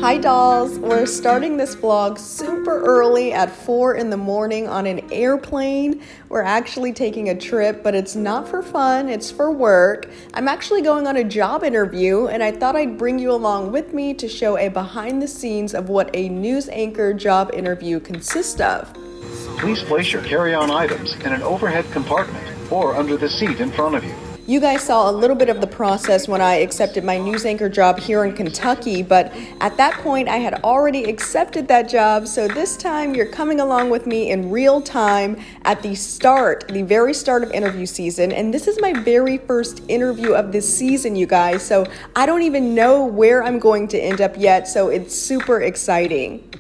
Hi dolls, we're starting this vlog super early at 4 in the morning on an airplane. We're actually taking a trip, but it's not for fun, it's for work. I'm actually going on a job interview and I thought I'd bring you along with me to show a behind the scenes of what a news anchor job interview consists of. Please place your carry-on items in an overhead compartment or under the seat in front of you. You guys saw a little bit of the process when I accepted my news anchor job here in Kentucky, but at that point I had already accepted that job, so this time you're coming along with me in real time at the very start of interview season, and this is my very first interview of this season, you guys, so I don't even know where I'm going to end up yet, so it's super exciting.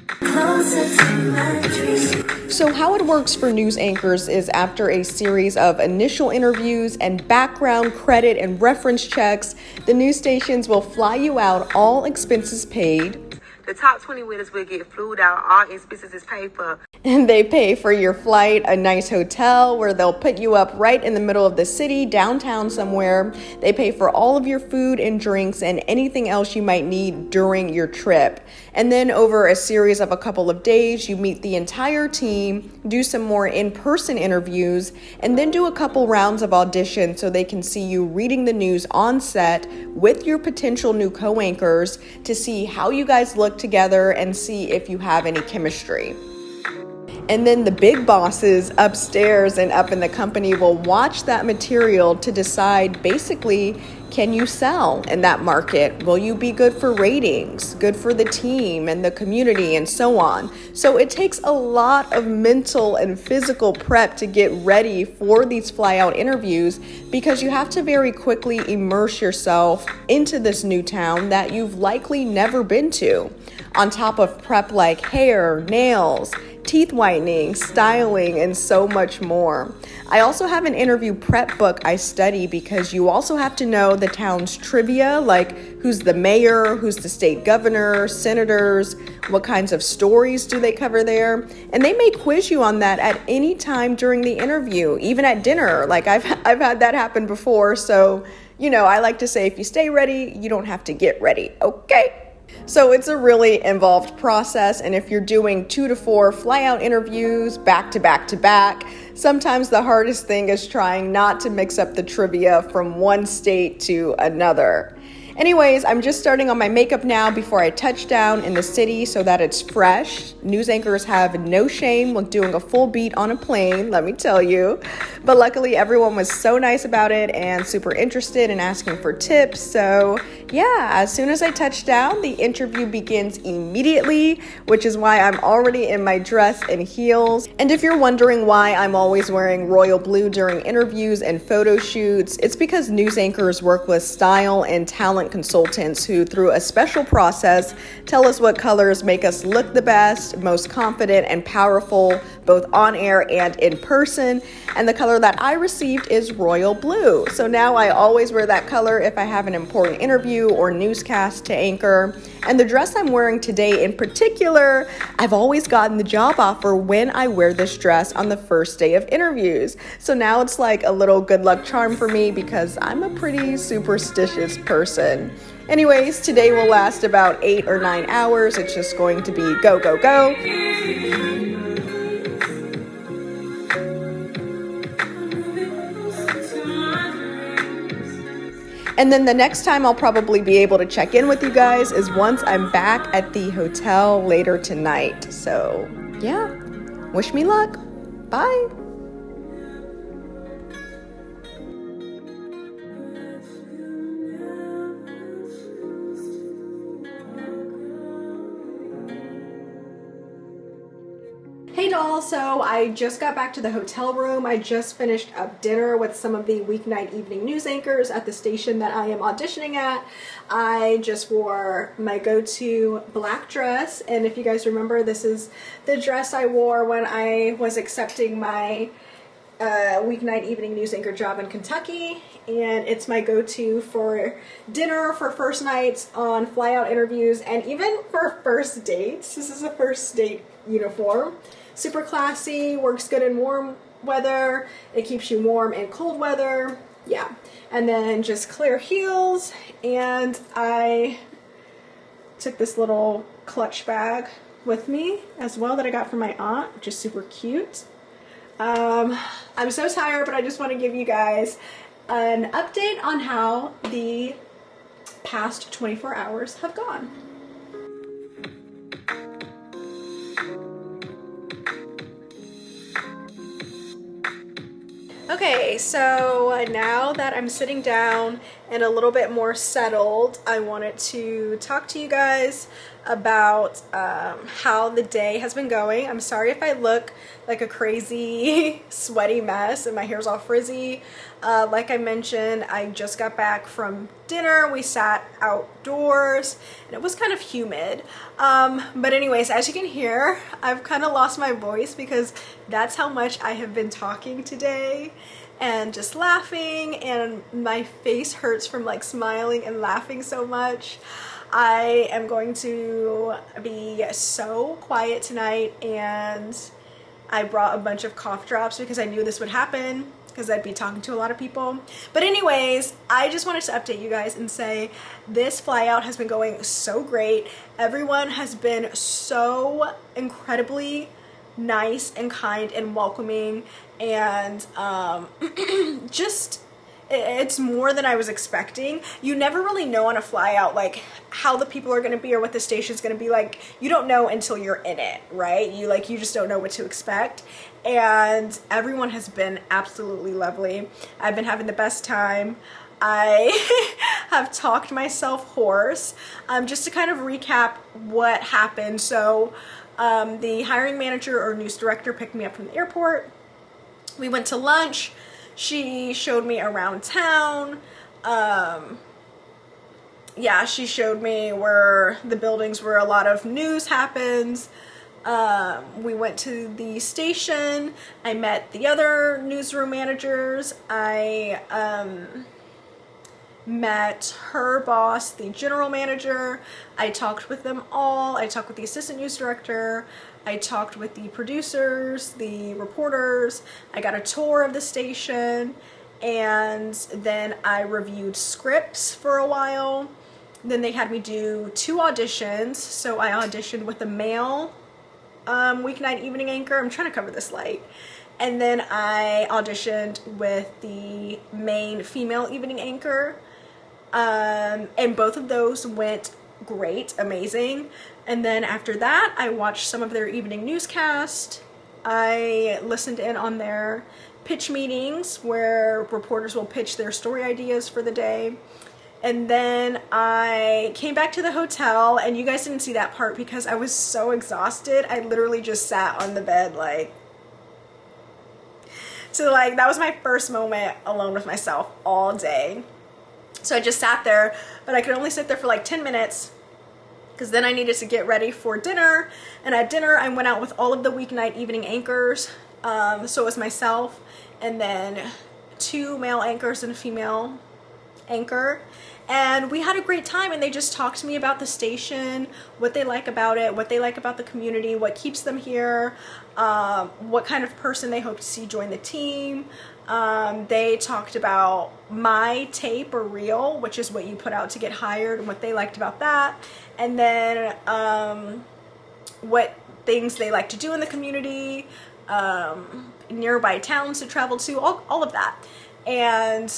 So how it works for news anchors is after a series of initial interviews and background, credit, and reference checks, the news stations will fly you out, all expenses paid. The top 20 winners will get flued out, all expenses is paid for. And they pay for your flight, a nice hotel where they'll put you up right in the middle of the city, downtown somewhere. They pay for all of your food and drinks and anything else you might need during your trip. And then over a series of a couple of days, you meet the entire team, do some more in-person interviews, and then do a couple rounds of auditions so they can see you reading the news on set with your potential new co-anchors to see how you guys look together and see if you have any chemistry. And then the big bosses upstairs and up in the company will watch that material to decide basically, can you sell in that market? Will you be good for ratings, good for the team and the community and so on? So it takes a lot of mental and physical prep to get ready for these fly-out interviews because you have to very quickly immerse yourself into this new town that you've likely never been to. On top of prep like hair, nails, teeth whitening, styling, and so much more. I also have an interview prep book I study because you also have to know the town's trivia, like who's the mayor, who's the state governor, senators, what kinds of stories do they cover there, and they may quiz you on that at any time during the interview, even at dinner. Like I've had that happen before, so I like to say if you stay ready, you don't have to get ready, okay? So it's a really involved process, and if you're doing 2 to 4 fly-out interviews back to back to back, sometimes the hardest thing is trying not to mix up the trivia from one state to another. Anyways, I'm just starting on my makeup now before I touch down in the city so that it's fresh. News anchors have no shame with doing a full beat on a plane, let me tell you. But luckily, everyone was so nice about it and super interested in asking for tips. So yeah, as soon as I touch down, the interview begins immediately, which is why I'm already in my dress and heels. And if you're wondering why I'm always wearing royal blue during interviews and photo shoots, it's because news anchors work with style and talent consultants who, through a special process, tell us what colors make us look the best, most confident and powerful, both on air and in person. And the color that I received is royal blue. So now I always wear that color if I have an important interview or newscast to anchor. And the dress I'm wearing today in particular, I've always gotten the job offer when I wear this dress on the first day of interviews. So now it's like a little good luck charm for me because I'm a pretty superstitious person. Anyways, today will last about 8 or 9 hours. It's just going to be go, go, go. And then the next time I'll probably be able to check in with you guys is once I'm back at the hotel later tonight. So yeah, wish me luck. Bye. Hey doll, so I just got back to the hotel room. I just finished up dinner with some of the weeknight evening news anchors at the station that I am auditioning at. I just wore my go-to black dress, and if you guys remember, this is the dress I wore when I was accepting my weeknight evening news anchor job in Kentucky, and it's my go-to for dinner, for first nights on fly-out interviews, and even for first dates. This is a first date uniform. Super classy, works good in warm weather, it keeps you warm in cold weather, yeah. And then just clear heels, and I took this little clutch bag with me as well that I got from my aunt, which is super cute. I'm so tired, but I just want to give you guys an update on how the past 24 hours have gone. Okay, so now that I'm sitting down and a little bit more settled, I wanted to talk to you guys about how the day has been going. I'm sorry if I look like a crazy sweaty mess and my hair's all frizzy. Like I mentioned, I just got back from dinner. We sat outdoors and it was kind of humid. But anyways, as you can hear, I've kind of lost my voice because that's how much I have been talking today and just laughing, and my face hurts from like smiling and laughing so much. I am going to be so quiet tonight, and I brought a bunch of cough drops because I knew this would happen because I'd be talking to a lot of people. But anyways, I just wanted to update you guys and say this fly out has been going so great. Everyone has been so incredibly nice and kind and welcoming, and just it's more than I was expecting. You never really know on a fly out like how the people are going to be or what the station's going to be like. You don't know until you're in it, right? You just don't know what to expect. And everyone has been absolutely lovely. I've been having the best time. I have talked myself hoarse. Just to kind of recap what happened. So the hiring manager or news director picked me up from the airport. We went to lunch. She showed me around town. Yeah, she showed me where the buildings where a lot of news happens. We went to the station. I met the other newsroom managers. I met her boss, the general manager. I talked with them all. I talked with the assistant news director. I talked with the producers, the reporters. I got a tour of the station, and then I reviewed scripts for a while. Then they had me do 2 auditions. So I auditioned with a male weeknight evening anchor. I'm trying to cover this light. And then I auditioned with the main female evening anchor. And both of those went great, amazing. And then after that, I watched some of their evening newscast. I listened in on their pitch meetings where reporters will pitch their story ideas for the day. And then I came back to the hotel, and you guys didn't see that part because I was so exhausted. I literally just sat on the bed so that was my first moment alone with myself all day. So I just sat there, but I could only sit there for like 10 minutes because then I needed to get ready for dinner. And at dinner, I went out with all of the weeknight evening anchors. So it was myself and then 2 male anchors and a female anchor. And we had a great time, and they just talked to me about the station, what they like about it, what they like about the community, what keeps them here, what kind of person they hope to see join the team. They talked about my tape or reel, which is what you put out to get hired, and what they liked about that. And then what things they like to do in the community, nearby towns to travel to, all of that. And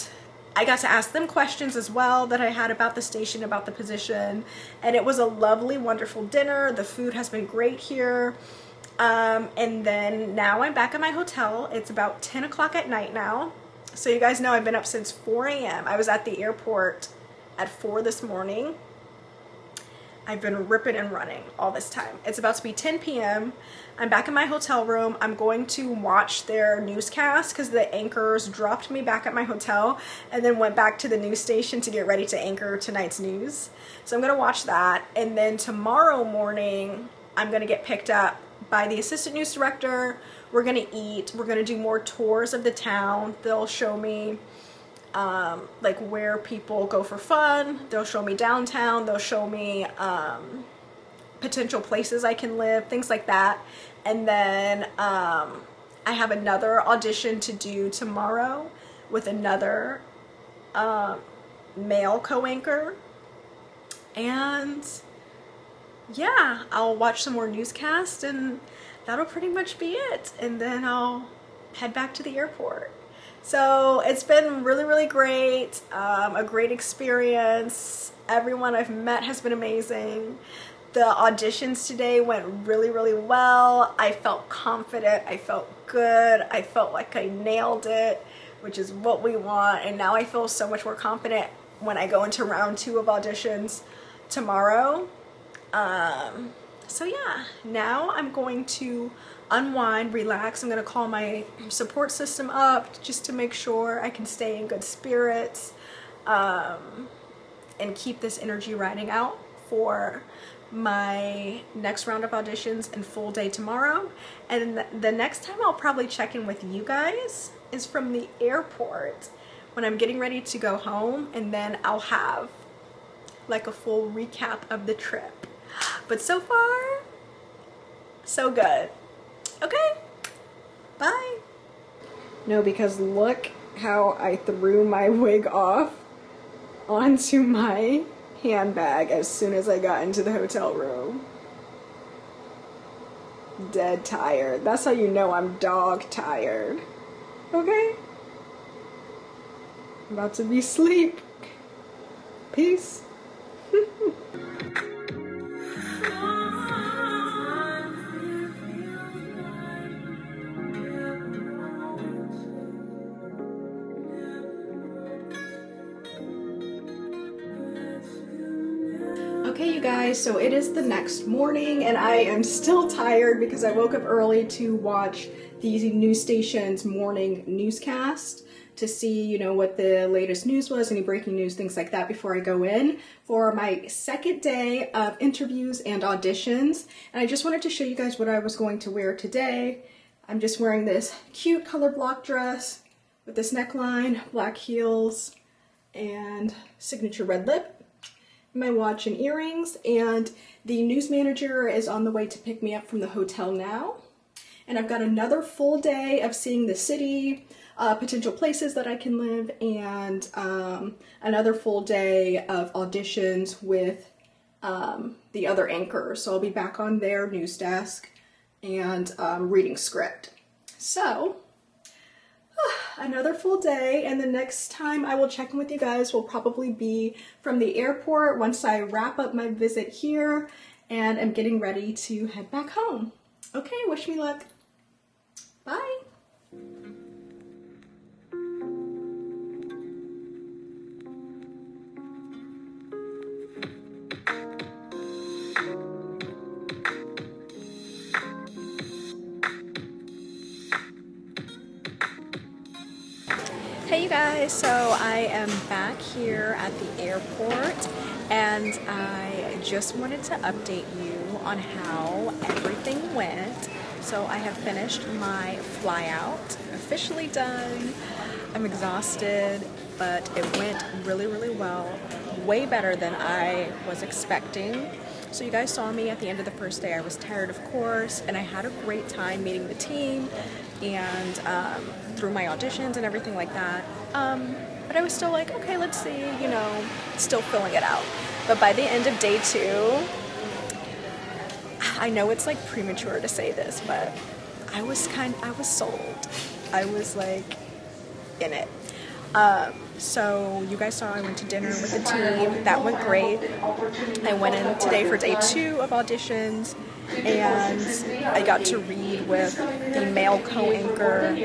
I got to ask them questions as well that I had about the station, about the position. And it was a lovely, wonderful dinner. The food has been great here. And then now I'm back at my hotel. It's about 10 o'clock at night now. So you guys know I've been up since 4 a.m. I was at the airport at 4 this morning. I've been ripping and running all this time. It's about to be 10 p.m. I'm back in my hotel room. I'm going to watch their newscast because the anchors dropped me back at my hotel and then went back to the news station to get ready to anchor tonight's news. So I'm going to watch that. And then tomorrow morning, I'm going to get picked up by the assistant news director. We're going to eat. We're going to do more tours of the town. They'll show me like where people go for fun. They'll show me downtown. They'll show me potential places I can live, things like that. And then I have another audition to do tomorrow with another male co-anchor. And yeah, I'll watch some more newscasts and that'll pretty much be it. And then I'll head back to the airport. So it's been really, really great. A great experience. Everyone I've met has been amazing. The auditions today went really, really well. I felt confident. I felt good. I felt like I nailed it, which is what we want. And now I feel so much more confident when I go into round 2 of auditions tomorrow. So yeah, now I'm going to unwind, relax. I'm going to call my support system up just to make sure I can stay in good spirits, and keep this energy riding out for my next round of auditions and full day tomorrow. And the next time I'll probably check in with you guys is from the airport when I'm getting ready to go home, and then I'll have like a full recap of the trip. But so far, so good. Okay, bye. No, because look how I threw my wig off onto my handbag as soon as I got into the hotel room. Dead tired. That's how you know I'm dog tired. Okay? I'm about to be asleep. Peace. Okay, you guys, so it is the next morning and I am still tired because I woke up early to watch the news station's morning newscast to see, you know, what the latest news was, any breaking news, things like that before I go in for my second day of interviews and auditions. And I just wanted to show you guys what I was going to wear today. I'm just wearing this cute color block dress with this neckline, black heels, and signature red lip, my watch and earrings, and the news manager is on the way to pick me up from the hotel now. And I've got another full day of seeing the city, potential places that I can live, and another full day of auditions with the other anchors. So I'll be back on their news desk and reading script. So another full day, and the next time I will check in with you guys will probably be from the airport once I wrap up my visit here and I'm getting ready to head back home. Okay, wish me luck. Bye. Hey you guys, so I am back here at the airport and I just wanted to update you on how everything went. So I have finished my fly out, officially done. I'm exhausted, but it went really, really well. Way better than I was expecting. So you guys saw me at the end of the first day. I was tired, of course, and I had a great time meeting the team and through my auditions and everything like that. But I was still like, okay, let's see, you know, still filling it out. But by the end of day 2, I know it's like premature to say this, but I was sold. I was like in it. So you guys saw I went to dinner with the team. That went great. I went in today for day 2 of auditions, and I got to read with the male co-anchor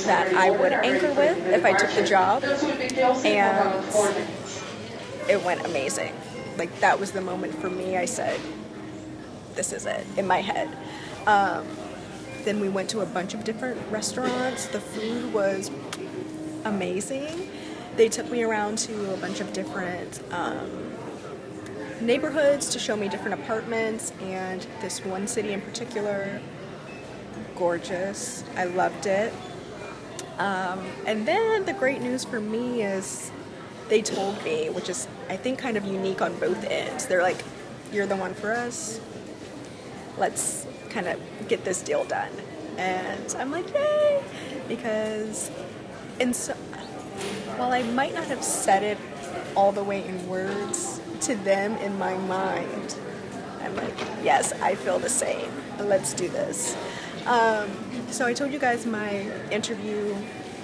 that I would anchor with if I took the job, and it went amazing. Like, that was the moment for me. I said, this is it, in my head. Then we went to a bunch of different restaurants. The food was amazing. They took me around to a bunch of different neighborhoods to show me different apartments, and this one city in particular, gorgeous. I loved it. And then the great news for me is they told me, which is I think kind of unique on both ends. They're like, you're the one for us. Let's kind of get this deal done. And I'm like, yay! Because while I might not have said it all the way in words, to them in my mind, I'm like, yes, I feel the same. Let's do this. So I told you guys my interview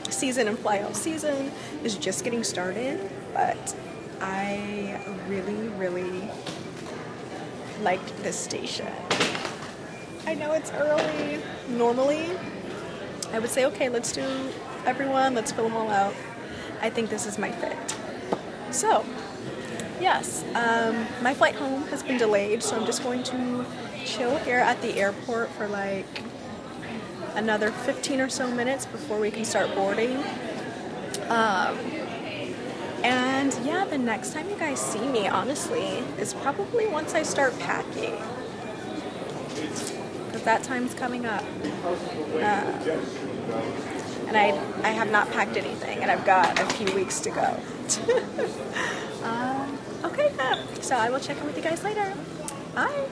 season and flyout season is just getting started, but I really, really liked this station. I know it's early. Normally, I would say, okay, let's do everyone, let's fill them all out. I think this is my fit. So, yes, my flight home has been delayed, so I'm just going to chill here at the airport for like another 15 or so minutes before we can start boarding. And yeah, the next time you guys see me, honestly, is probably once I start packing. Because that time's coming up. And I have not packed anything, and I've got a few weeks to go. Okay, so I will check in with you guys later. Bye.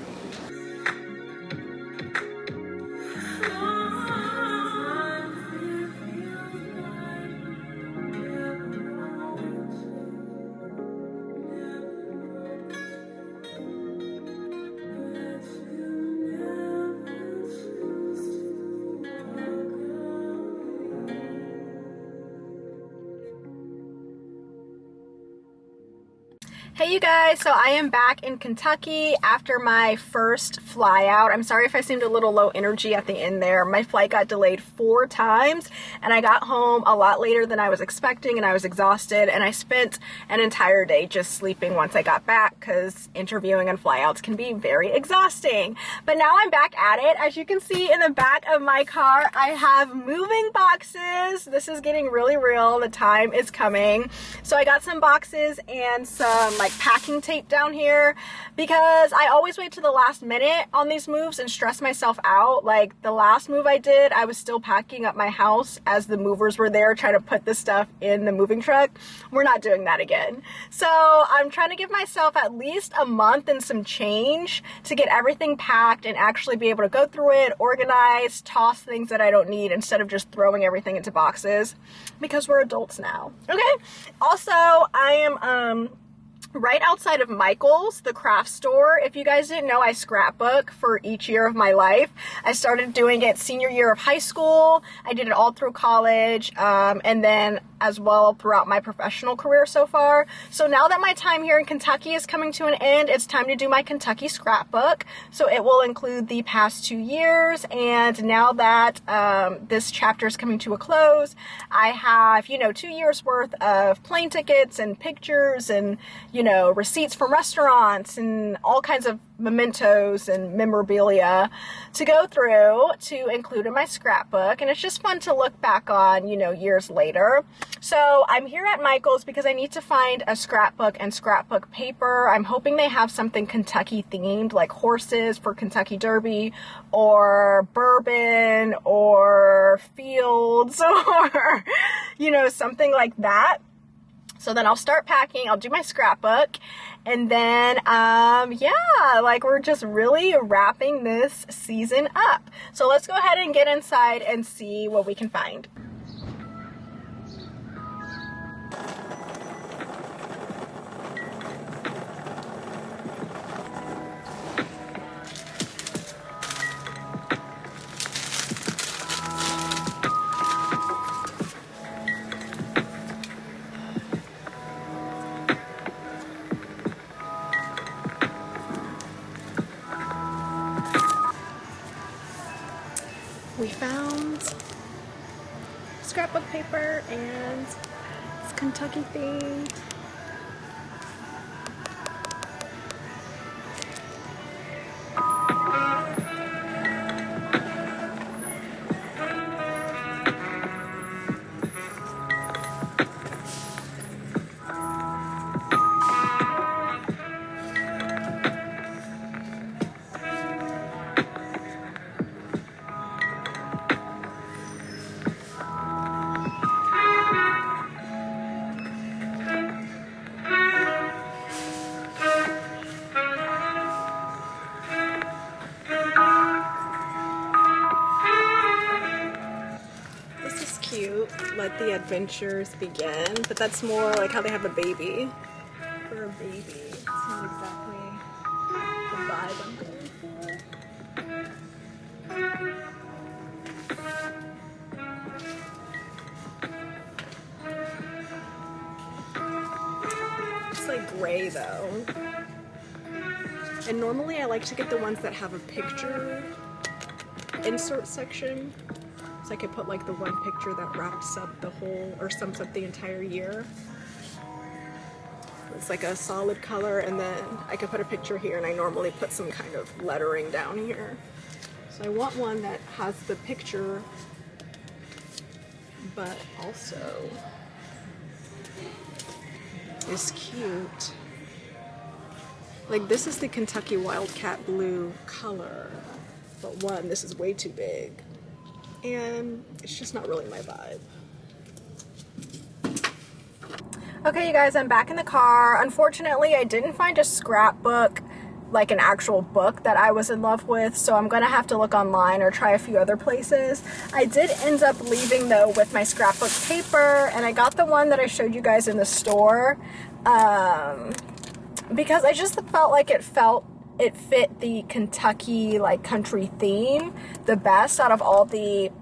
Hey you guys, so I am back in Kentucky after my first fly out. I'm sorry if I seemed a little low energy at the end there. My flight got delayed 4 times and I got home a lot later than I was expecting, and I was exhausted, and I spent an entire day just sleeping once I got back because interviewing and flyouts can be very exhausting. But now I'm back at it. As you can see in the back of my car, I have moving boxes. This is getting really real. The time is coming. So I got some boxes and some like packing tape down here because I always wait to the last minute on these moves and stress myself out. Like the last move I did, I was still packing up my house as the movers were there trying to put the stuff in the moving truck. We're not doing that again. So I'm trying to give myself at least a month and some change to get everything packed and actually be able to go through it, organize, toss things that I don't need instead of just throwing everything into boxes because we're adults now. Okay. Also, I am right outside of Michael's, the craft store. If you guys didn't know, I scrapbook for each year of my life. I started doing it senior year of high school. I did it all through college, and then as well throughout my professional career so far. So now that my time here in Kentucky is coming to an end, it's time to do my Kentucky scrapbook. So it will include the past 2 years, and now that this chapter is coming to a close, I have, 2 years worth of plane tickets and pictures and, receipts from restaurants and all kinds of mementos and memorabilia to go through to include in my scrapbook. And it's just fun to look back on, years later. So I'm here at Michael's because I need to find a scrapbook and scrapbook paper. I'm hoping they have something Kentucky themed, like horses for Kentucky Derby, or bourbon, or fields, or, something like that. So then I'll start packing, I'll do my scrapbook, and then, we're just really wrapping this season up. So let's go ahead and get inside and see what we can find. We found scrapbook paper and it's Kentucky themed. Let the adventures begin, but that's more like how they have a baby. For a baby, it's not exactly the vibe I'm going for. It's like gray though. And normally I like to get the ones that have a picture insert section. So I could put like the one picture that wraps up the whole, or sums up the entire year. It's like a solid color, and then I could put a picture here, and I normally put some kind of lettering down here. So I want one that has the picture, but also is cute. Like this is the Kentucky Wildcat blue color, but one, this is way too big, and it's just not really my vibe. Okay, you guys, I'm back in the car. Unfortunately, I didn't find a scrapbook, like an actual book that I was in love with, so I'm gonna have to look online or try a few other places. I did end up leaving though with my scrapbook paper, and I got the one that I showed you guys in the store because I just felt like it fit the Kentucky like country theme the best out of all the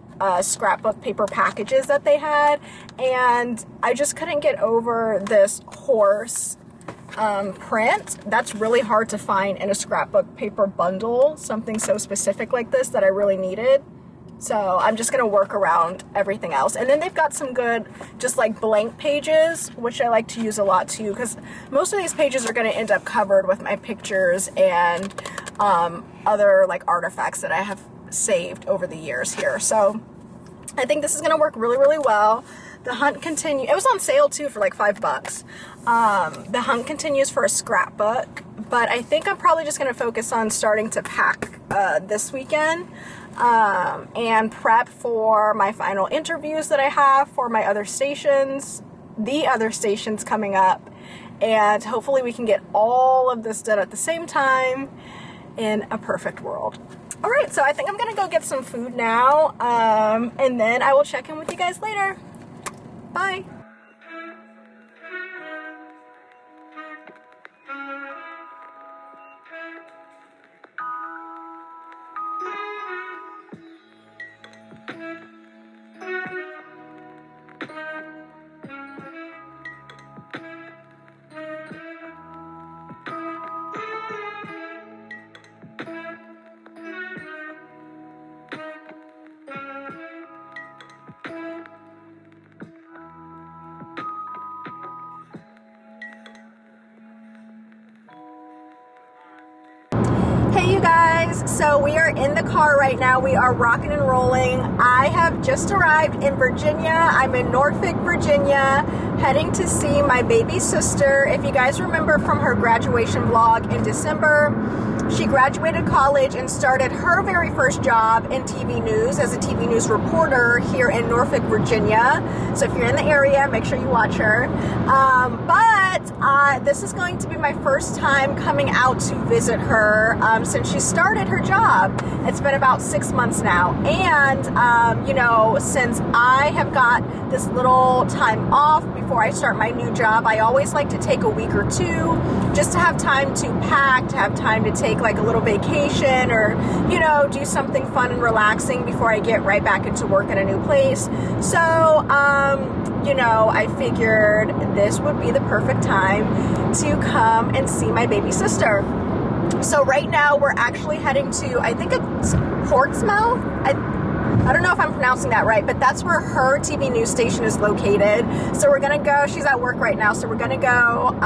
scrapbook paper packages that they had, and I just couldn't get over this horse print. That's really hard to find in a scrapbook paper bundle, something so specific like this that I really needed. So I'm just gonna work around everything else. And then they've got some good just like blank pages, which I like to use a lot too, because most of these pages are gonna end up covered with my pictures and other like artifacts that I have saved over the years here. So I think this is gonna work really, really well. The hunt continues. It was on sale too for like $5. The hunt continues for a scrapbook, but I think I'm probably just gonna focus on starting to pack this weekend and prep for my final interviews that I have for my other stations, the other stations coming up, and hopefully we can get all of this done at the same time in a perfect world. All right, so I think I'm gonna go get some food now, and then I will check in with you guys later. Bye. Hey you guys, so we are in the car right now. We are rocking and rolling. I have just arrived in Virginia. I'm in Norfolk, Virginia, heading to see my baby sister. If you guys remember from her graduation vlog in December, she graduated college and started her very first job in TV news as a TV news reporter here in Norfolk, Virginia. So if you're in the area, make sure you watch her. But this is going to be my first time coming out to visit her since she started her job. It's been about 6 months now. And, you know, since I have got this little time off before I start my new job, I always like to take a week or two just to have time to pack, to have time to take like a little vacation or, you know, do something fun and relaxing before I get right back into work in a new place. So, you know, I figured this would be the perfect time to come and see my baby sister. So right now we're actually heading to, I think it's Portsmouth. I don't know if I'm pronouncing that right, but that's where her TV news station is located. So we're gonna go, she's at work right now, so we're gonna go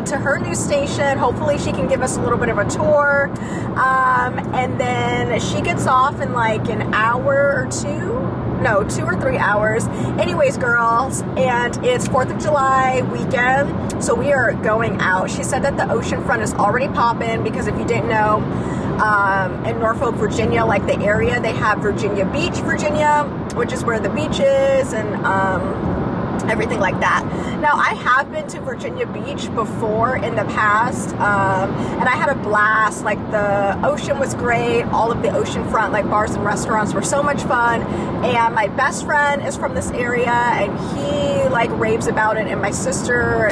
to her news station. Hopefully she can give us a little bit of a tour. And then she gets off in like an hour or two. No, 2 or 3 hours. Anyways, girls, and it's 4th of July weekend, so we are going out. She said that the ocean front is already popping because if you didn't know, in Norfolk, Virginia, like the area, they have Virginia Beach, Virginia, which is where the beach is, and everything like that. Now, I have been to Virginia Beach before in the past, and I had a blast. Like, the ocean was great. All of the oceanfront, like, bars and restaurants were so much fun. And my best friend is from this area, and he like raves about it, and my sister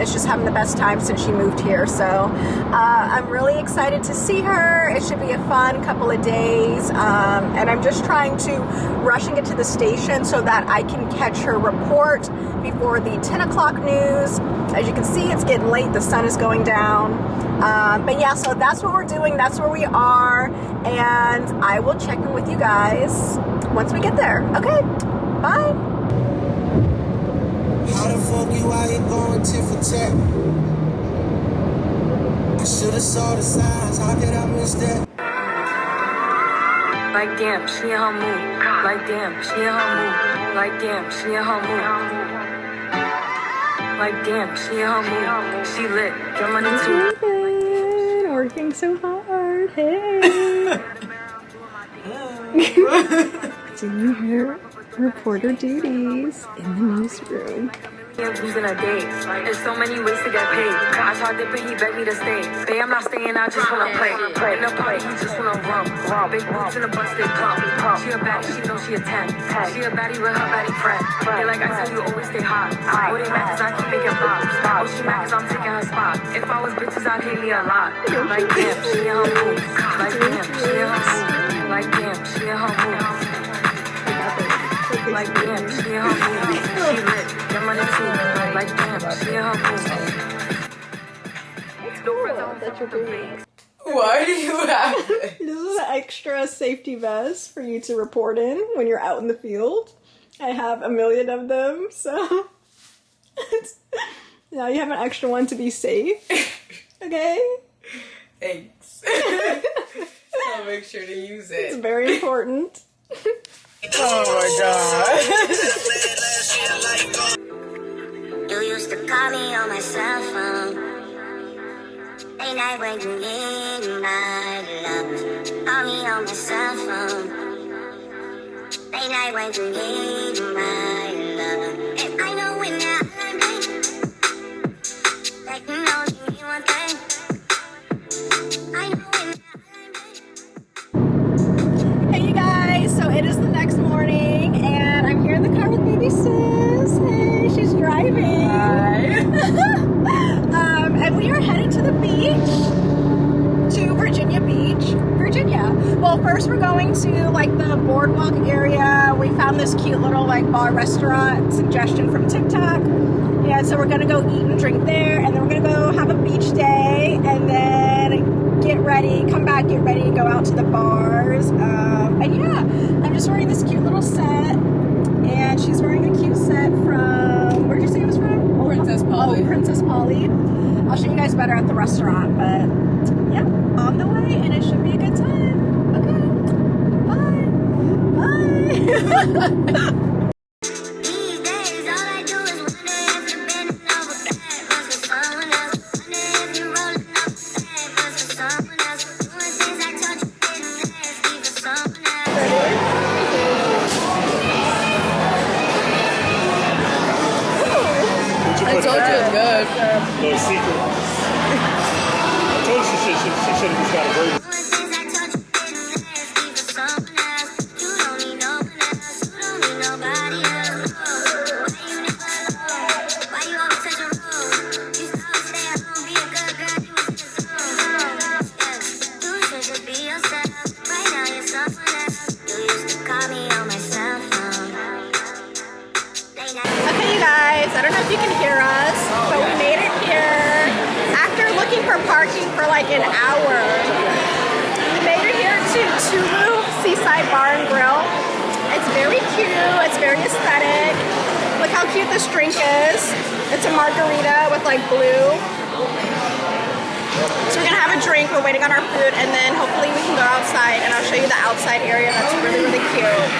is just having the best time since she moved here. So I'm really excited to see her. It should be a fun couple of days, and I'm just trying to rush and get to the station so that I can catch her report before the 10 o'clock news. As you can see, it's getting late. The sun is going down. But yeah, so that's what we're doing. That's where we are. And I will check in with you guys once we get there. Okay, bye. How the fuck you out here going tit for tat? I should've saw the signs. How did I miss that? Like damn, she in her mood. Like damn, she in her mood. Like damn, she in her mood. Like damn, she in her mood. She lit, get money too. Working so hard. Hey. Doing her reporter duties in the newsroom. I'm losing a day. There's so many ways to get paid. I tried dipping, he begged me to stay. Babe, I'm not staying, I just wanna play. In the party, he just wanna rum. Big boobs in the bus, they plump. She a baddie, she know she a 10. She a baddie with her baddie friend. They like I tell you, always stay hot. Oh, they mad cause I keep making pops. Oh, she mad cause I'm taking her spot. If I was bitches, I'd hate me a lot. Like damn, she in her mood. Like damn, she in her mood. Like damn, she in her mood. Like damn, she in her mood. She lit, get money too. Like damn, she in her mood. It's cool that you're doing. Why do you have it? This is an extra safety vest for you to report in when you're out in the field. I have a million of them, so now you have an extra one to be safe. Okay? Thanks. I'll make sure to use It's it. very important. Oh my god. You used to call me on my cell phone. Late night when you need my love. Call me on my cell phone. Late night when you need my love. And I know when that like you know you need one thing. I know when Hey you guys, so it is the next morning and I'm here in the car with baby sis. Hey, she's driving. Hi. And we are headed to the beach, to Virginia Beach, Virginia. Well, first we're going to like the boardwalk area. We found this cute little like bar restaurant suggestion from TikTok. Yeah, so we're gonna go eat and drink there, and then we're gonna go have a beach day, and then get ready, come back, get ready, go out to the bars. And yeah, I'm just wearing this cute little set, and she's wearing a cute set from, where'd you say it was from? Princess Polly. Oh, Princess Polly. I'll show you guys better at the restaurant, but yeah, on the way, and it should be a good time. Okay, bye. Bye. these days all I do is wonder if you're bending over backwards for someone else. Wonder if you're rolling up backwards for someone else. Doing things I told you didn't nasty for someone else. I told you it's good. No secret. I told you she should have just got a burger. Doing things I told you didn't nasty for someone else. You don't need no one else. You don't need nobody else. Why you never alone? Why you always such a role? You used to always stay at home, be a good girl. You was in the zone. Yeah. You should just be yourself. Right now you're someone else. You used to call me on my cell phone. Late night. Okay, you guys, I don't know if you can hear us, but we made it here. After looking for parking for like an hour, we made it here to Tulu Seaside Bar and Grill. It's very cute, it's very aesthetic. Look how cute this drink is. It's a margarita with like blue. So we're gonna have a drink, we're waiting on our food, and then hopefully we can go outside and I'll show you the outside area that's really, really cute.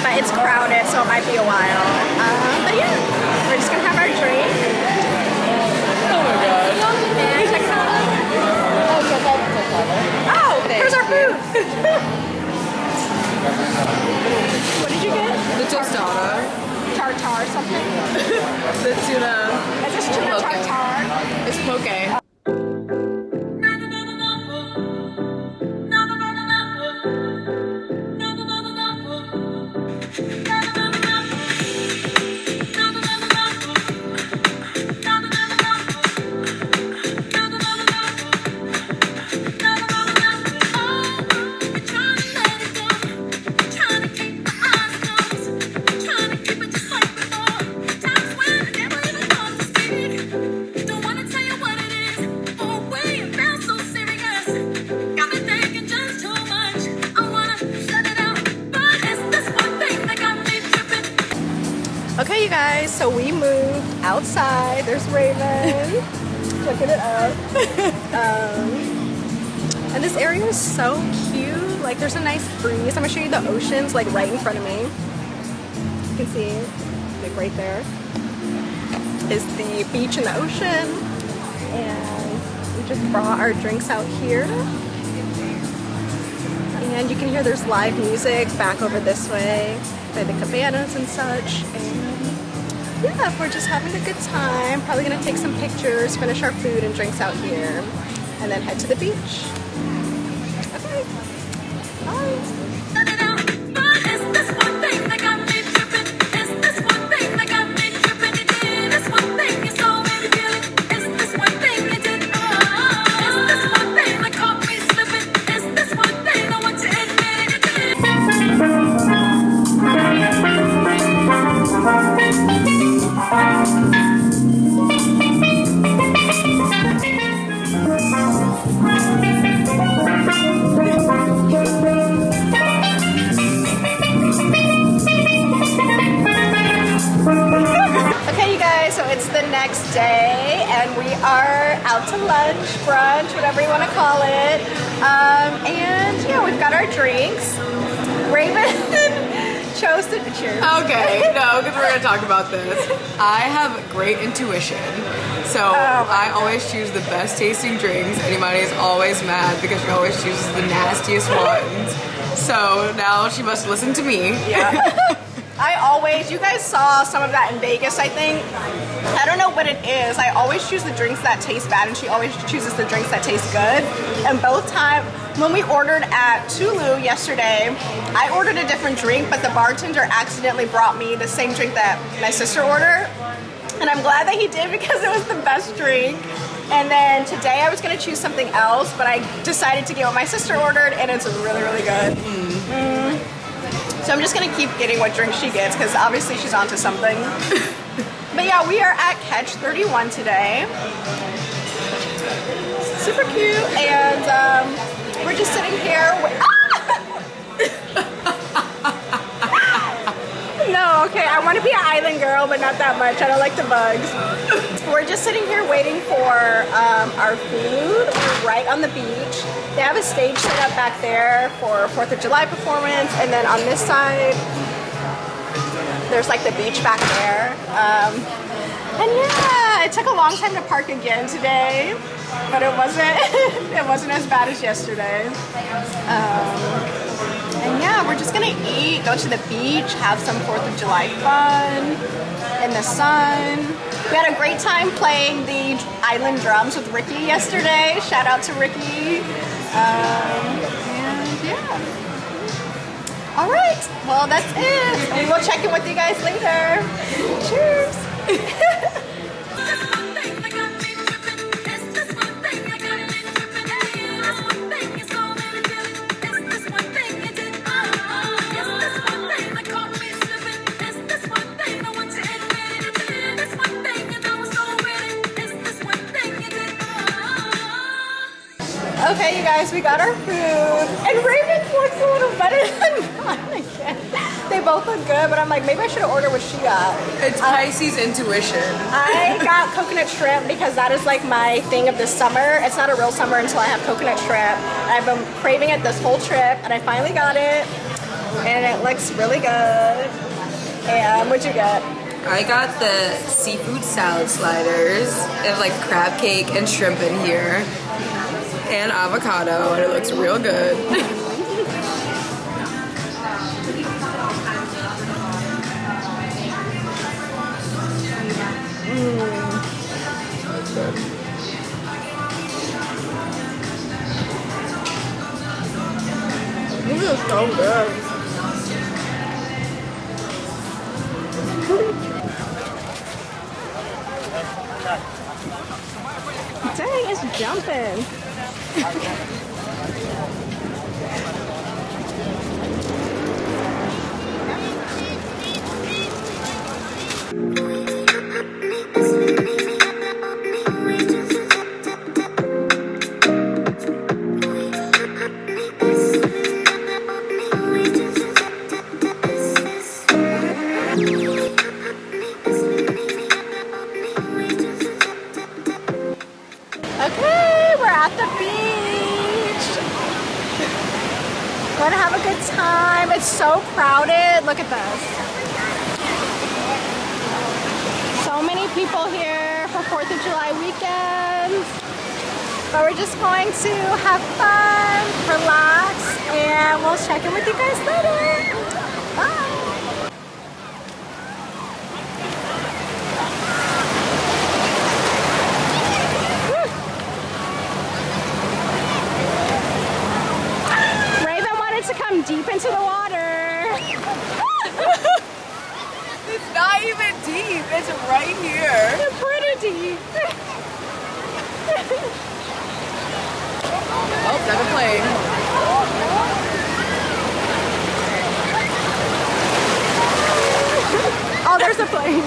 But it's crowded, so it might be a while. But yeah, we're just gonna have our drink. Oh my god. And check it out. Oh, here's our food. What did you get? The tostada. Tartar something? The tuna. Is this tuna Poke. tartar? It's poke. guys, so we moved outside. There's Raven. Looking it up. And this area is so cute. Like, there's a nice breeze. I'm gonna show you the oceans, like, right in front of me. You can see, like, right there is the beach and the ocean. And we just brought our drinks out here. And you can hear there's live music back over this way by the cabanas and such. And yeah, we're just having a good time. Probably gonna take some pictures, finish our food and drinks out here, and then head to the beach. Okay, bye. It's the next day and we are out to lunch, brunch, whatever you want to call it. And yeah, we've got our drinks. Raven chose to cheers. Okay, no, because we're gonna talk about this. I have great intuition, so I always choose the best tasting drinks. Anybody's always mad because she always chooses the nastiest ones. So now she must listen to me. Yeah. You guys saw some of that in Vegas, I think. I don't know what it is. I always choose the drinks that taste bad and she always chooses the drinks that taste good. And both times, when we ordered at Tulu yesterday, I ordered a different drink, but the bartender accidentally brought me the same drink that my sister ordered. And I'm glad that he did because it was the best drink. And then today I was gonna choose something else, but I decided to get what my sister ordered and it's really, really good. So I'm just gonna keep getting what drink she gets because obviously she's onto something. But yeah, we are at Catch 31 today. Super cute, and we're just sitting here. No, okay, I want to be an island girl, but not that much. I don't like the bugs. We're just sitting here waiting for our food. We're right on the beach. They have a stage set up back there for 4th of July performance, and then on this side, there's like the beach back there. And yeah, it took a long time to park again today, but it wasn't as bad as yesterday. And yeah, we're just gonna eat, go to the beach, have some 4th of July fun in the sun. We had a great time playing the island drums with Ricky yesterday. Shout out to Ricky. And yeah. All right, well that's it. We will check in with you guys later. Cheers. Okay, you guys, we got our food. And Raven's looks a little better than mine again. They both look good, but I'm like, maybe I should have ordered what she got. It's Pisces intuition. I got coconut shrimp because that is like my thing of this summer. It's not a real summer until I have coconut shrimp. I've been craving it this whole trip, and I finally got it. And it looks really good. And what'd you get? I got the seafood salad sliders. They have like crab cake and shrimp in here. And avocado, and it looks real good. This is so good. Dang, it's jumping. time. It's so crowded. Look at this. So many people here for 4th of July weekend. But we're just going to have fun, relax, and we'll check in with you guys later. Bye. To come deep into the water. It's not even deep. It's right here. It's pretty deep. Oh, another plane. Oh, there's a plane.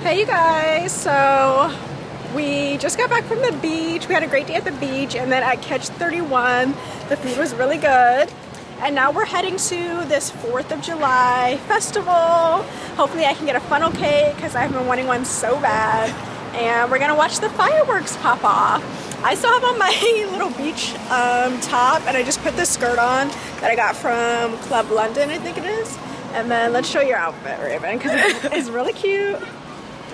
Hey you guys, so we just got back from the beach. We had a great day at the beach, and then at Catch 31 the food was really good, and now we're heading to this 4th of July festival. Hopefully I can get a funnel cake because I've been wanting one so bad, and we're gonna watch the fireworks pop off. I still have on my little beach top, and I just put this skirt on that I got from Club London, I think it is. And then let's show your outfit, Raven, because it's really cute.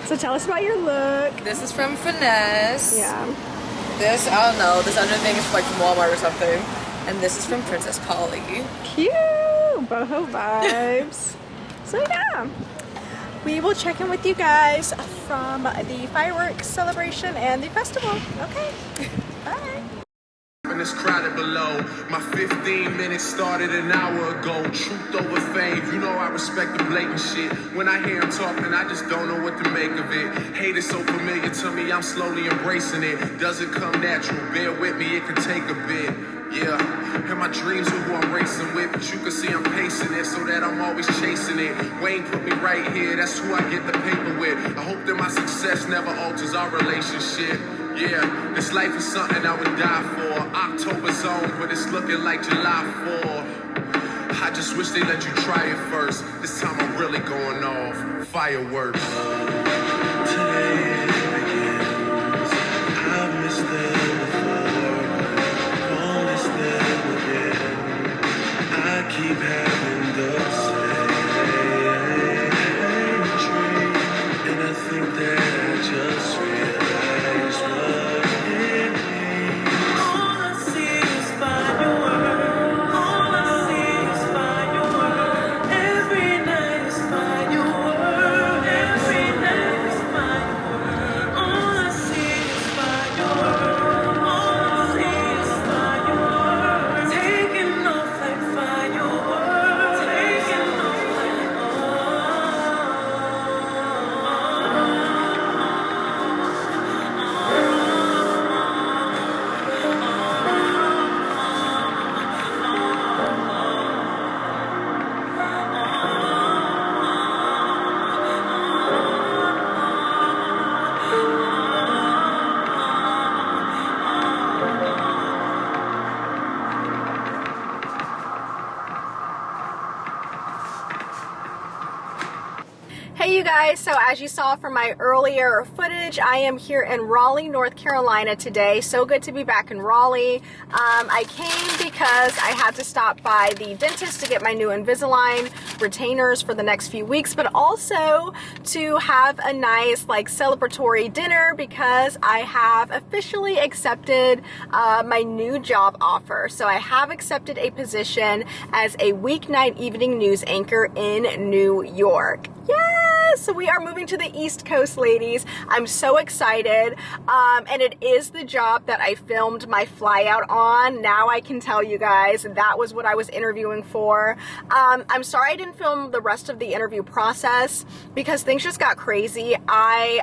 So tell us about your look. This is from Finesse. Yeah. This, I don't know, this other thing is like from Walmart or something. And this is from Princess Polly. Cute. Boho vibes. So yeah. We will check in with you guys from the fireworks celebration and the festival. Okay. Bye. And it's crowded below. My 15 minutes started an hour ago. Truth over fame. You know I respect the blatant shit. When I hear him talking, I just don't know what to make of it. Hate is so familiar to me, I'm slowly embracing it. Doesn't come natural. Bear with me, it can take a bit. Yeah, and my dreams are who I'm racing with, but you can see I'm pacing it so that I'm always chasing it. Wayne put me right here, that's who I get the paper with. I hope that my success never alters our relationship. Yeah, this life is something I would die for. October's on, but it's looking like July 4. I just wish they let you try it first. This time I'm really going off. Fireworks. Today it begins. I miss them before. Promise them again. I keep having the same dream. And I think that I just realized what it means. All I see is fireworks. All I see is fireworks. Every night is fireworks. Every night is fireworks. All I see is fireworks. All I see is fireworks. Taking off like fireworks. Taking off like Hey you guys, so as you saw from my earlier footage, I am here in Raleigh, North Carolina today. So good to be back in Raleigh. I came because I had to stop by the dentist to get my new Invisalign retainers for the next few weeks, but also to have a nice like celebratory dinner because I have officially accepted my new job offer. So I have accepted a position as a weeknight evening news anchor in New York. Yes! So we are moving to the East Coast, ladies. I'm so excited. And it is the job that I filmed my fly out on. Now I can tell you guys that was what I was interviewing for. I'm sorry I didn't film the rest of the interview process because things just got crazy. I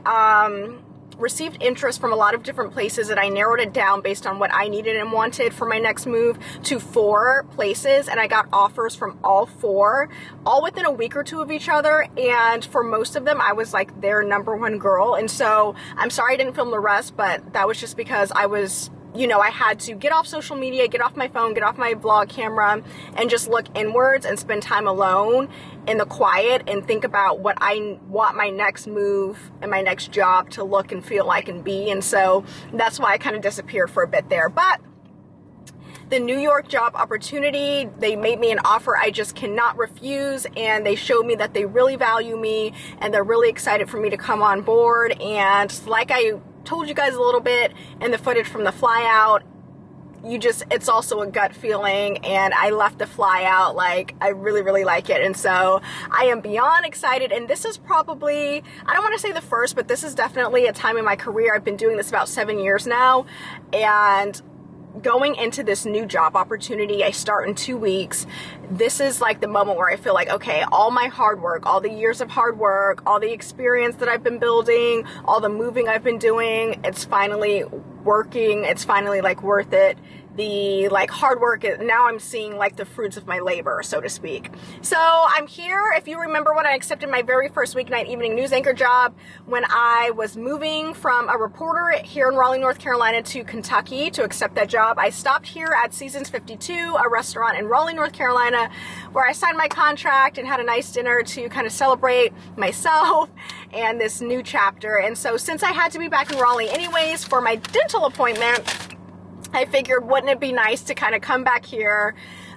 received interest from a lot of different places, and I narrowed it down based on what I needed and wanted for my next move to 4 places, and I got offers from all 4, all within a week or 2 of each other, and for most of them I was like their #1 girl. And so I'm sorry I didn't film the rest, but that was just because I was you know, I had to get off social media, get off my phone, get off my vlog camera, and just look inwards and spend time alone in the quiet and think about what I want my next move and my next job to look and feel like and be. And so that's why I kind of disappeared for a bit there. But the New York job opportunity, they made me an offer I just cannot refuse, and they showed me that they really value me and they're really excited for me to come on board. And like I told you guys a little bit in the footage from the fly out, it's also a gut feeling, and I left the fly out like I really, really like it. And so I am beyond excited, and this is probably, I don't want to say the first, but this is definitely a time in my career. I've been doing this about 7 years now, and going into this new job opportunity, I start in 2 weeks. This is like the moment where I feel like, okay, all my hard work, all the years of hard work, all the experience that I've been building, all the moving I've been doing, it's finally working. It's finally like worth it. The like hard work, now I'm seeing like the fruits of my labor, so to speak. So I'm here. If you remember when I accepted my very first weeknight evening news anchor job, when I was moving from a reporter here in Raleigh, North Carolina to Kentucky to accept that job, I stopped here at Seasons 52, a restaurant in Raleigh, North Carolina, where I signed my contract and had a nice dinner to kind of celebrate myself and this new chapter. And so since I had to be back in Raleigh anyways for my dental appointment, I figured, wouldn't it be nice to kind of come back here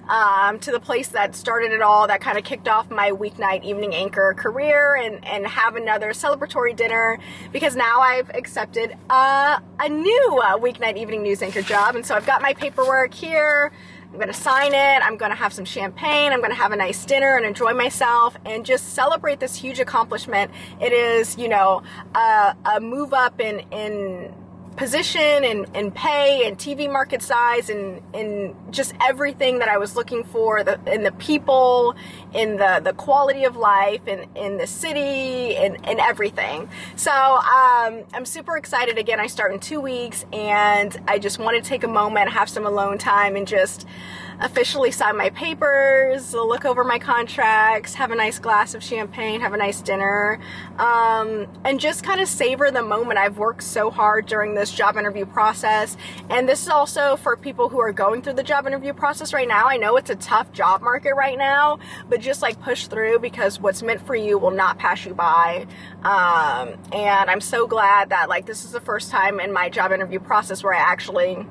to the place that started it all, that kind of kicked off my weeknight evening anchor career, and have another celebratory dinner, because now I've accepted a new weeknight evening news anchor job. And so I've got my paperwork here. I'm going to sign it. I'm going to have some champagne. I'm going to have a nice dinner and enjoy myself and just celebrate this huge accomplishment. It is, you know, a move up in position and pay and TV market size and just everything that I was looking for, in the people, in the quality of life, and in the city, and everything. So I'm super excited. Again, I start in 2 weeks, and I just want to take a moment, have some alone time, and just officially sign my papers, look over my contracts, have a nice glass of champagne, have a nice dinner, and just kind of savor the moment. I've worked so hard during this job interview process, and this is also for people who are going through the job interview process right now. I know it's a tough job market right now, but just like push through, because what's meant for you will not pass you by. And I'm so glad that like this is the first time in my job interview process where I actually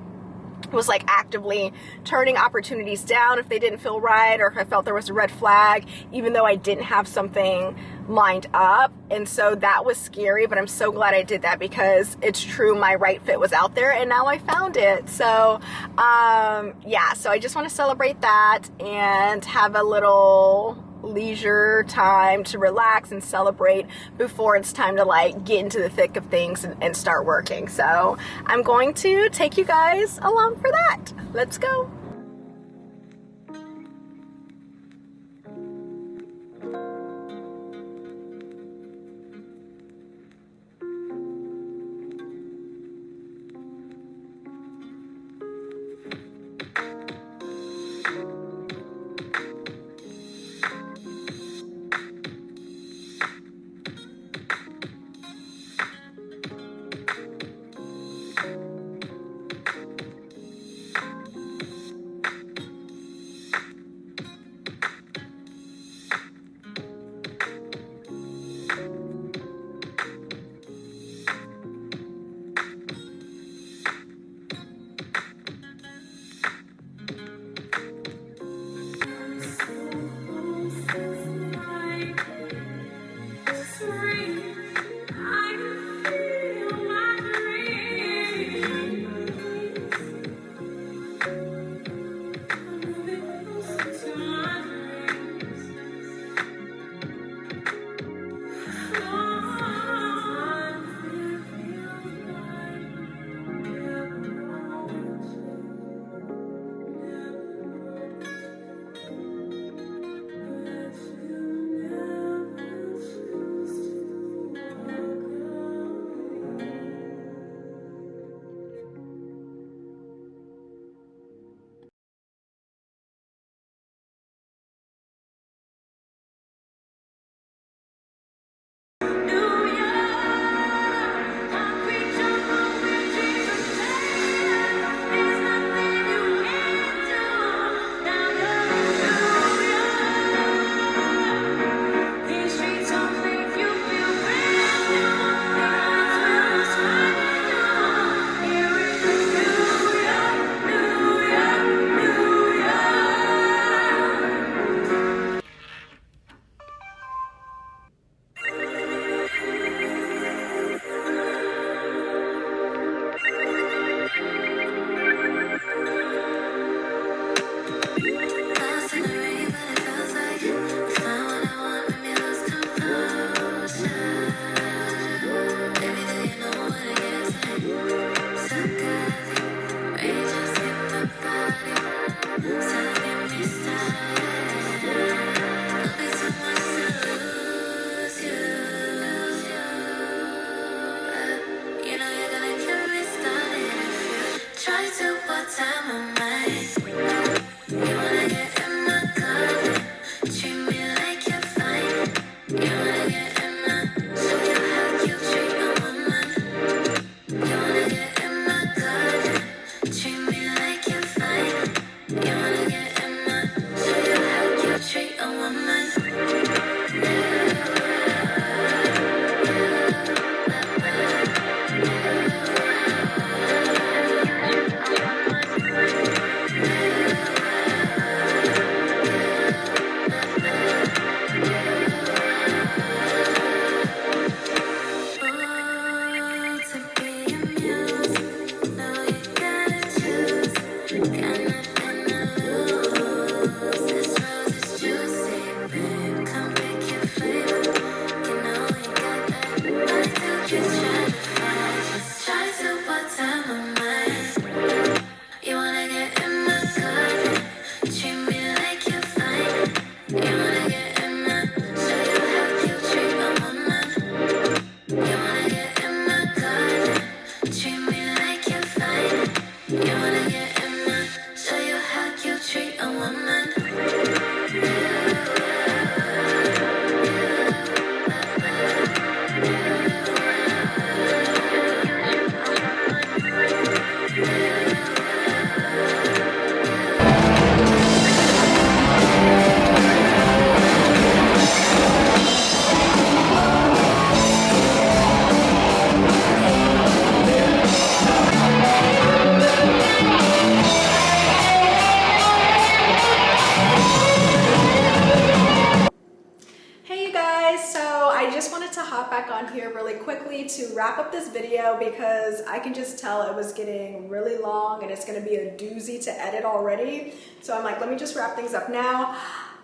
was like actively turning opportunities down if they didn't feel right, or if I felt there was a red flag, even though I didn't have something lined up. And so that was scary, but I'm so glad I did that, because it's true, my right fit was out there, and now I found it. So yeah, so I just want to celebrate that and have a little leisure time to relax and celebrate before it's time to like get into the thick of things and start working. So I'm going to take you guys along for that. Let's go. guys, so I just wanted to hop back on here really quickly to wrap up this video because I can just tell it was getting really long and it's going to be a doozy to edit already. So I'm like, let me just wrap things up now.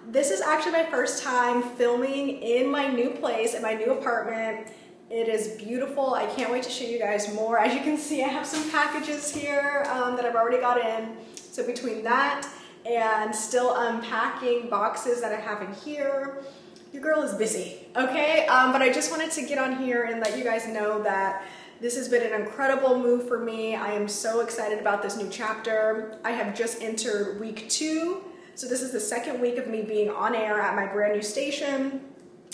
This is actually my first time filming in my new place, in my new apartment. It is beautiful. I can't wait to show you guys more. As you can see, I have some packages here that I've already got in. So between that and still unpacking boxes that I have in here, your girl is busy, okay? But I just wanted to get on here and let you guys know that this has been an incredible move for me. I am so excited about this new chapter. I have just entered week 2. So this is the second week of me being on air at my brand new station.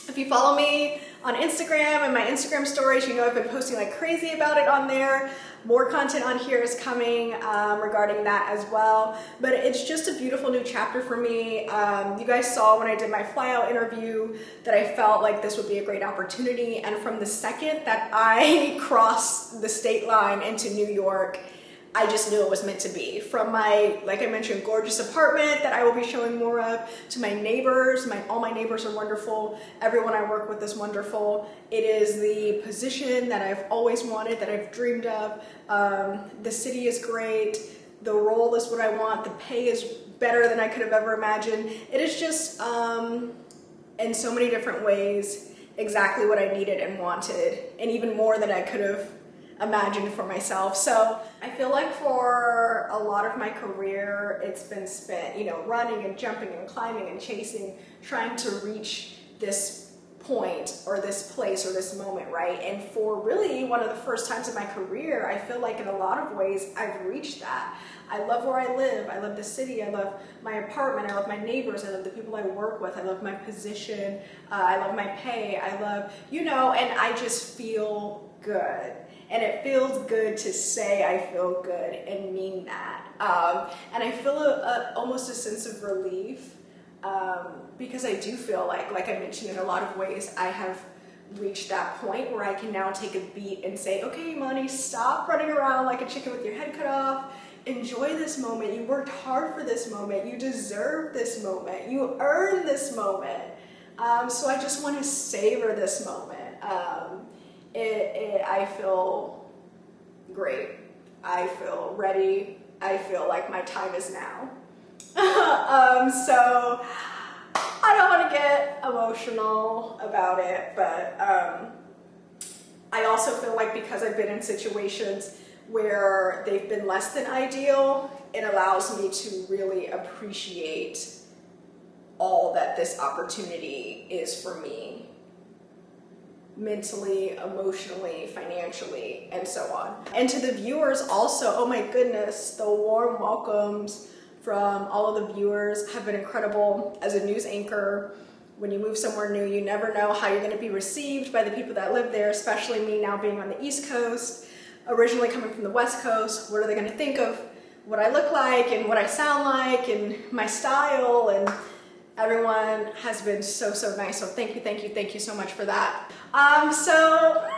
If you follow me on Instagram and my Instagram stories, you know I've been posting like crazy about it on there. More content on here is coming regarding that as well. But it's just a beautiful new chapter for me. You guys saw when I did my flyout interview that I felt like this would be a great opportunity. And from the second that I crossed the state line into New York, I just knew it was meant to be. From my, like I mentioned, gorgeous apartment that I will be showing more of, to my neighbors. All my neighbors are wonderful. Everyone I work with is wonderful. It is the position that I've always wanted, that I've dreamed of. The city is great. The role is what I want. The pay is better than I could have ever imagined. It is just, in so many different ways, exactly what I needed and wanted, and even more than I could have imagined for myself. So I feel like for a lot of my career, it's been spent, you know, running and jumping and climbing and chasing, trying to reach this point or this place or this moment, right? And for really one of the first times in my career, I feel like in a lot of ways I've reached that. I love where I live. I love the city. I love my apartment. I love my neighbors. I love the people I work with. I love my position. I love my pay. I love, you know, and I just feel good. And it feels good to say I feel good and mean that. And I feel almost a sense of relief because I do feel like I mentioned, in a lot of ways, I have reached that point where I can now take a beat and say, okay, Monty, stop running around like a chicken with your head cut off. Enjoy this moment. You worked hard for this moment. You deserve this moment. You earned this moment. So I just want to savor this moment. I feel great. I feel ready. I feel like my time is now. So I don't want to get emotional about it, but I also feel like because I've been in situations where they've been less than ideal, it allows me to really appreciate all that this opportunity is for me. Mentally, emotionally, financially, and so on. And to the viewers also, oh my goodness, the warm welcomes from all of the viewers have been incredible. As a news anchor, when you move somewhere new, you never know how you're going to be received by the people that live there, especially me now being on the East Coast, originally coming from the West Coast. What are they going to think of what I look like and what I sound like and my style? And everyone has been so nice. So thank you so much for that. So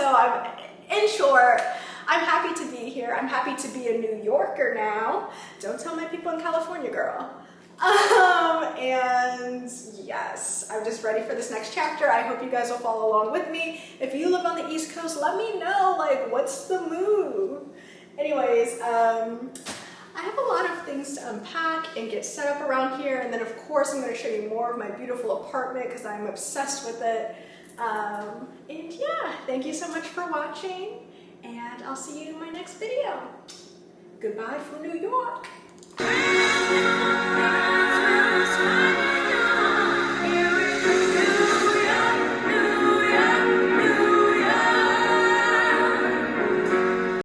I'm, in short, I'm happy to be here. I'm happy to be a New Yorker now. Don't tell my people in California, girl. And yes, I'm just ready for this next chapter. I hope you guys will follow along with me. If you live on the East Coast, let me know, like, what's the move? Anyways, I have a lot of things to unpack and get set up around here, and then of course I'm going to show you more of my beautiful apartment because I'm obsessed with it. And yeah, thank you so much for watching, and I'll see you in my next video. Goodbye from New York.